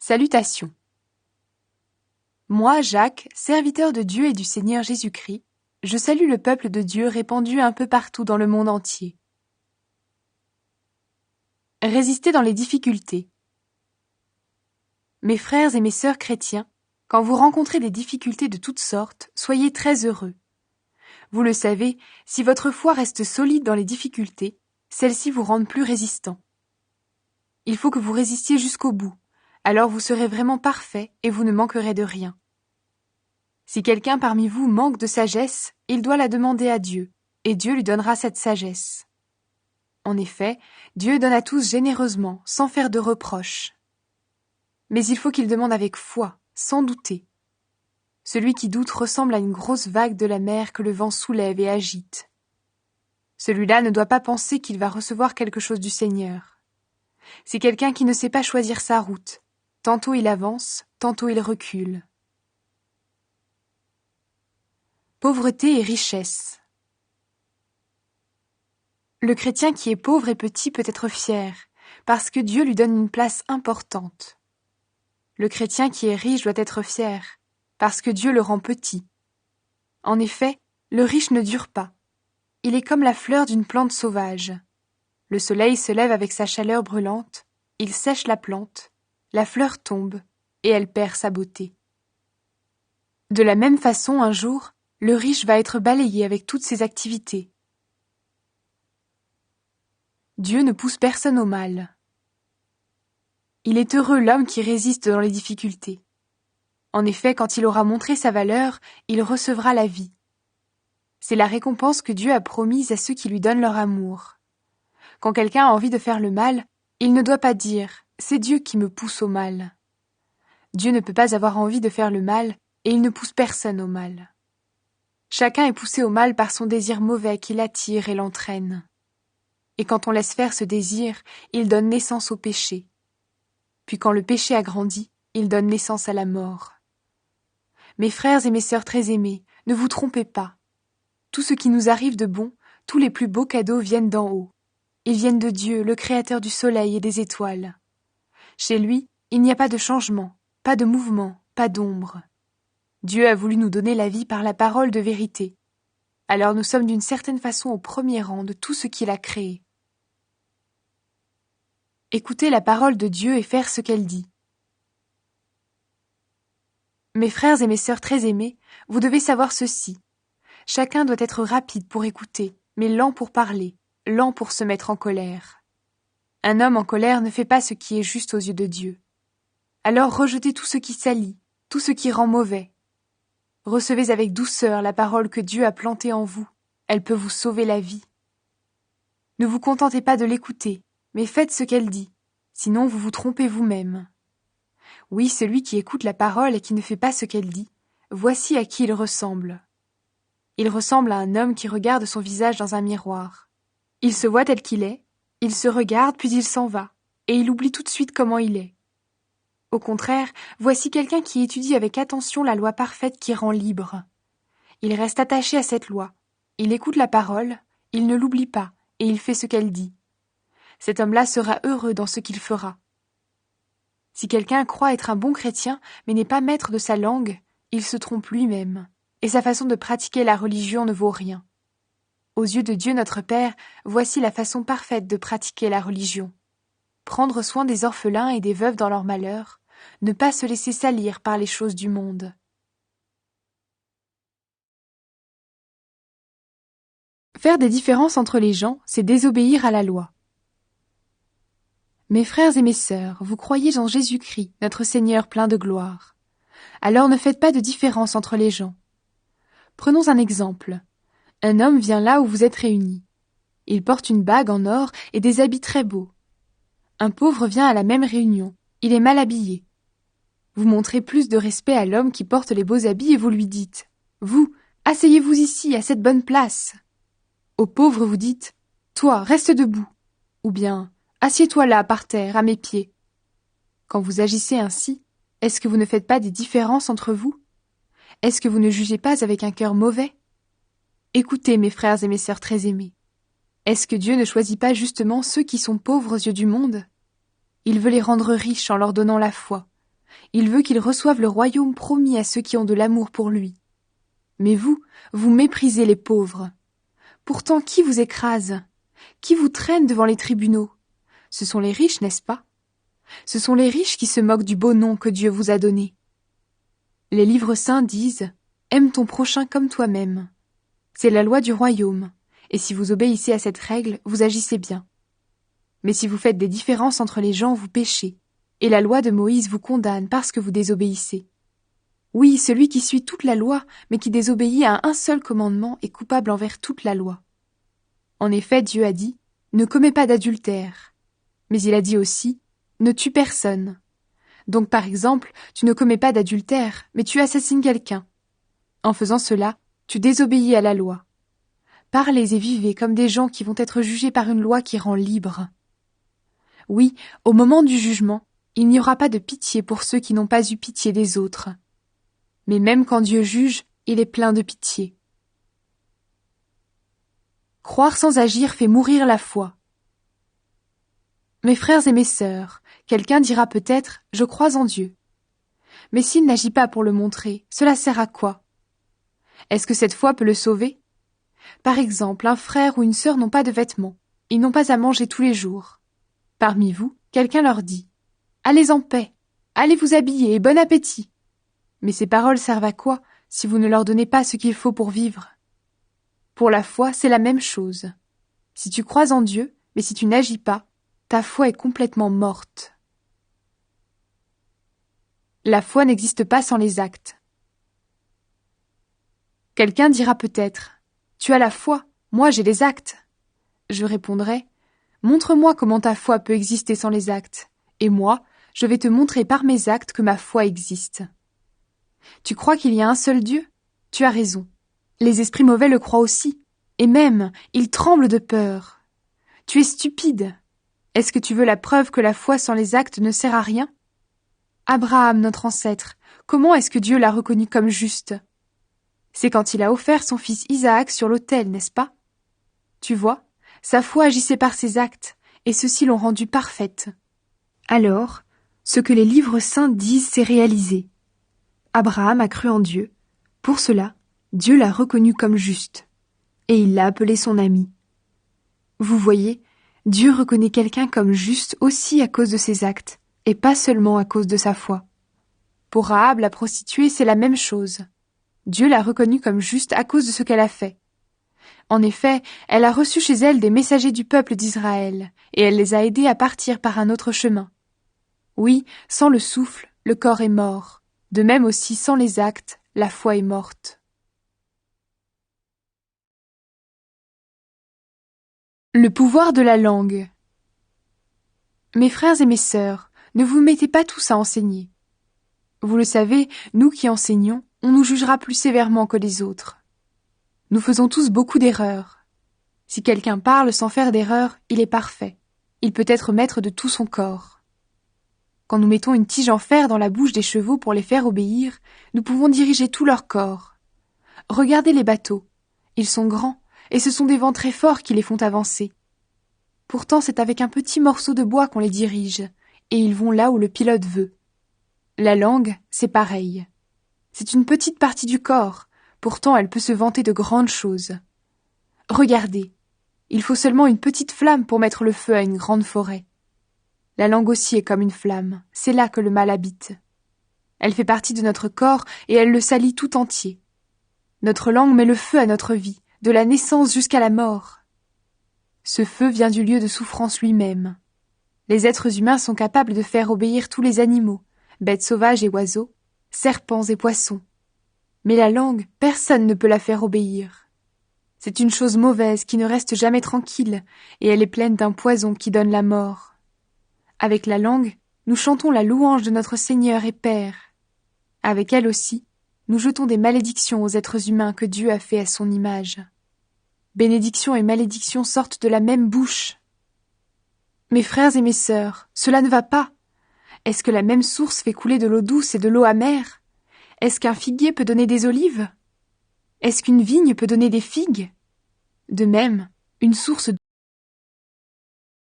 Salutations. Moi, Jacques, serviteur de Dieu et du Seigneur Jésus-Christ, je salue le peuple de Dieu répandu un peu partout dans le monde entier. Résistez dans les difficultés. Mes frères et mes sœurs chrétiens, quand vous rencontrez des difficultés de toutes sortes, soyez très heureux. Vous le savez, si votre foi reste solide dans les difficultés, celles-ci vous rendent plus résistants. Il faut que vous résistiez jusqu'au bout, alors vous serez vraiment parfait et vous ne manquerez de rien. Si quelqu'un parmi vous manque de sagesse, il doit la demander à Dieu, et Dieu lui donnera cette sagesse. En effet, Dieu donne à tous généreusement, sans faire de reproches. Mais il faut qu'il demande avec foi, sans douter. Celui qui doute ressemble à une grosse vague de la mer que le vent soulève et agite. Celui-là ne doit pas penser qu'il va recevoir quelque chose du Seigneur. C'est quelqu'un qui ne sait pas choisir sa route. Tantôt il avance, tantôt il recule. Pauvreté et richesse. Le chrétien qui est pauvre et petit peut être fier, parce que Dieu lui donne une place importante. Le chrétien qui est riche doit être fier, parce que Dieu le rend petit. En effet, le riche ne dure pas. Il est comme la fleur d'une plante sauvage. Le soleil se lève avec sa chaleur brûlante, il sèche la plante, la fleur tombe, et elle perd sa beauté. De la même façon, un jour, le riche va être balayé avec toutes ses activités. Dieu ne pousse personne au mal. Il est heureux l'homme qui résiste dans les difficultés. En effet, quand il aura montré sa valeur, il recevra la vie. C'est la récompense que Dieu a promise à ceux qui lui donnent leur amour. Quand quelqu'un a envie de faire le mal, il ne doit pas dire « c'est Dieu qui me pousse au mal ». Dieu ne peut pas avoir envie de faire le mal et il ne pousse personne au mal. Chacun est poussé au mal par son désir mauvais qui l'attire et l'entraîne. Et quand on laisse faire ce désir, il donne naissance au péché. Puis quand le péché a grandi, il donne naissance à la mort. Mes frères et mes sœurs très aimés, ne vous trompez pas. Tout ce qui nous arrive de bon, tous les plus beaux cadeaux viennent d'en haut. Ils viennent de Dieu, le Créateur du soleil et des étoiles. Chez lui, il n'y a pas de changement, pas de mouvement, pas d'ombre. Dieu a voulu nous donner la vie par la parole de vérité. Alors nous sommes d'une certaine façon au premier rang de tout ce qu'il a créé. Écoutez la parole de Dieu et faire ce qu'elle dit. Mes frères et mes sœurs très aimés, vous devez savoir ceci. Chacun doit être rapide pour écouter, mais lent pour parler, lent pour se mettre en colère. Un homme en colère ne fait pas ce qui est juste aux yeux de Dieu. Alors rejetez tout ce qui salit, tout ce qui rend mauvais. Recevez avec douceur la parole que Dieu a plantée en vous. Elle peut vous sauver la vie. Ne vous contentez pas de l'écouter, mais faites ce qu'elle dit, sinon vous vous trompez vous-même. Oui, celui qui écoute la parole et qui ne fait pas ce qu'elle dit, voici à qui il ressemble. Il ressemble à un homme qui regarde son visage dans un miroir. Il se voit tel qu'il est, il se regarde puis il s'en va, et il oublie tout de suite comment il est. Au contraire, voici quelqu'un qui étudie avec attention la loi parfaite qui rend libre. Il reste attaché à cette loi, il écoute la parole, il ne l'oublie pas, et il fait ce qu'elle dit. Cet homme-là sera heureux dans ce qu'il fera. Si quelqu'un croit être un bon chrétien, mais n'est pas maître de sa langue, il se trompe lui-même, et sa façon de pratiquer la religion ne vaut rien. Aux yeux de Dieu notre Père, voici la façon parfaite de pratiquer la religion. Prendre soin des orphelins et des veuves dans leur malheur, ne pas se laisser salir par les choses du monde. Faire des différences entre les gens, c'est désobéir à la loi. Mes frères et mes sœurs, vous croyez en Jésus-Christ, notre Seigneur plein de gloire. Alors ne faites pas de différence entre les gens. Prenons un exemple. Un homme vient là où vous êtes réunis. Il porte une bague en or et des habits très beaux. Un pauvre vient à la même réunion. Il est mal habillé. Vous montrez plus de respect à l'homme qui porte les beaux habits et vous lui dites « Vous, asseyez-vous ici, à cette bonne place !» Au pauvre, vous dites « Toi, reste debout !» ou bien « Assieds-toi là, par terre, à mes pieds !» Quand vous agissez ainsi, est-ce que vous ne faites pas des différences entre vous? Est-ce que vous ne jugez pas avec un cœur mauvais? Écoutez, mes frères et mes sœurs très aimés. Est-ce que Dieu ne choisit pas justement ceux qui sont pauvres aux yeux du monde? Il veut les rendre riches en leur donnant la foi. Il veut qu'ils reçoivent le royaume promis à ceux qui ont de l'amour pour lui. Mais vous, vous méprisez les pauvres. Pourtant, qui vous écrase? Qui vous traîne devant les tribunaux? Ce sont les riches, n'est-ce pas? Ce sont les riches qui se moquent du beau nom que Dieu vous a donné. Les livres saints disent « Aime ton prochain comme toi-même ». C'est la loi du royaume, et si vous obéissez à cette règle, vous agissez bien. Mais si vous faites des différences entre les gens, vous péchez, et la loi de Moïse vous condamne parce que vous désobéissez. Oui, celui qui suit toute la loi, mais qui désobéit à un seul commandement est coupable envers toute la loi. En effet, Dieu a dit « Ne commets pas d'adultère ». Mais il a dit aussi « Ne tue personne ». Donc par exemple, tu ne commets pas d'adultère, mais tu assassines quelqu'un. En faisant cela, tu désobéis à la loi. Parlez et vivez comme des gens qui vont être jugés par une loi qui rend libre. Oui, au moment du jugement, il n'y aura pas de pitié pour ceux qui n'ont pas eu pitié des autres. Mais même quand Dieu juge, il est plein de pitié. Croire sans agir fait mourir la foi. Mes frères et mes sœurs, quelqu'un dira peut-être « Je crois en Dieu ». Mais s'il n'agit pas pour le montrer, cela sert à quoi? Est-ce que cette foi peut le sauver? Par exemple, un frère ou une sœur n'ont pas de vêtements, ils n'ont pas à manger tous les jours. Parmi vous, quelqu'un leur dit « Allez en paix, allez vous habiller et bon appétit ». Mais ces paroles servent à quoi si vous ne leur donnez pas ce qu'il faut pour vivre? Pour la foi, c'est la même chose. Si tu crois en Dieu, mais si tu n'agis pas, ta foi est complètement morte. La foi n'existe pas sans les actes. Quelqu'un dira peut-être « Tu as la foi, moi j'ai les actes ». Je répondrai « Montre-moi comment ta foi peut exister sans les actes, et moi, je vais te montrer par mes actes que ma foi existe. » Tu crois qu'il y a un seul Dieu? Tu as raison. Les esprits mauvais le croient aussi, et même, ils tremblent de peur. Tu es stupide. Est-ce que tu veux la preuve que la foi sans les actes ne sert à rien? Abraham, notre ancêtre, comment est-ce que Dieu l'a reconnu comme juste? C'est quand il a offert son fils Isaac sur l'autel, n'est-ce pas? Tu vois, sa foi agissait par ses actes, et ceux-ci l'ont rendue parfaite. Alors, ce que les livres saints disent s'est réalisé. Abraham a cru en Dieu. Pour cela, Dieu l'a reconnu comme juste, et il l'a appelé son ami. Vous voyez, Dieu reconnaît quelqu'un comme juste aussi à cause de ses actes, et pas seulement à cause de sa foi. Pour Rahab la prostituée, c'est la même chose. Dieu l'a reconnue comme juste à cause de ce qu'elle a fait. En effet, elle a reçu chez elle des messagers du peuple d'Israël, et elle les a aidés à partir par un autre chemin. Oui, sans le souffle, le corps est mort. De même aussi, sans les actes, la foi est morte. Le pouvoir de la langue. Mes frères et mes sœurs, ne vous mettez pas tous à enseigner. Vous le savez, nous qui enseignons, on nous jugera plus sévèrement que les autres. Nous faisons tous beaucoup d'erreurs. Si quelqu'un parle sans faire d'erreur, il est parfait. Il peut être maître de tout son corps. Quand nous mettons une tige en fer dans la bouche des chevaux pour les faire obéir, nous pouvons diriger tout leur corps. Regardez les bateaux. Ils sont grands, et ce sont des vents très forts qui les font avancer. Pourtant, c'est avec un petit morceau de bois qu'on les dirige, et ils vont là où le pilote veut. La langue, c'est pareil. C'est une petite partie du corps, pourtant elle peut se vanter de grandes choses. Regardez, il faut seulement une petite flamme pour mettre le feu à une grande forêt. La langue aussi est comme une flamme, c'est là que le mal habite. Elle fait partie de notre corps et elle le salit tout entier. Notre langue met le feu à notre vie, de la naissance jusqu'à la mort. Ce feu vient du lieu de souffrance lui-même. Les êtres humains sont capables de faire obéir tous les animaux, bêtes sauvages et oiseaux, serpents et poissons. Mais la langue, personne ne peut la faire obéir. C'est une chose mauvaise qui ne reste jamais tranquille, et elle est pleine d'un poison qui donne la mort. Avec la langue, nous chantons la louange de notre Seigneur et Père. Avec elle aussi, nous jetons des malédictions aux êtres humains que Dieu a fait à son image. Bénédiction et malédiction sortent de la même bouche. Mes frères et mes sœurs, cela ne va pas. Est-ce que la même source fait couler de l'eau douce et de l'eau amère? Est-ce qu'un figuier peut donner des olives? Est-ce qu'une vigne peut donner des figues? De même, une source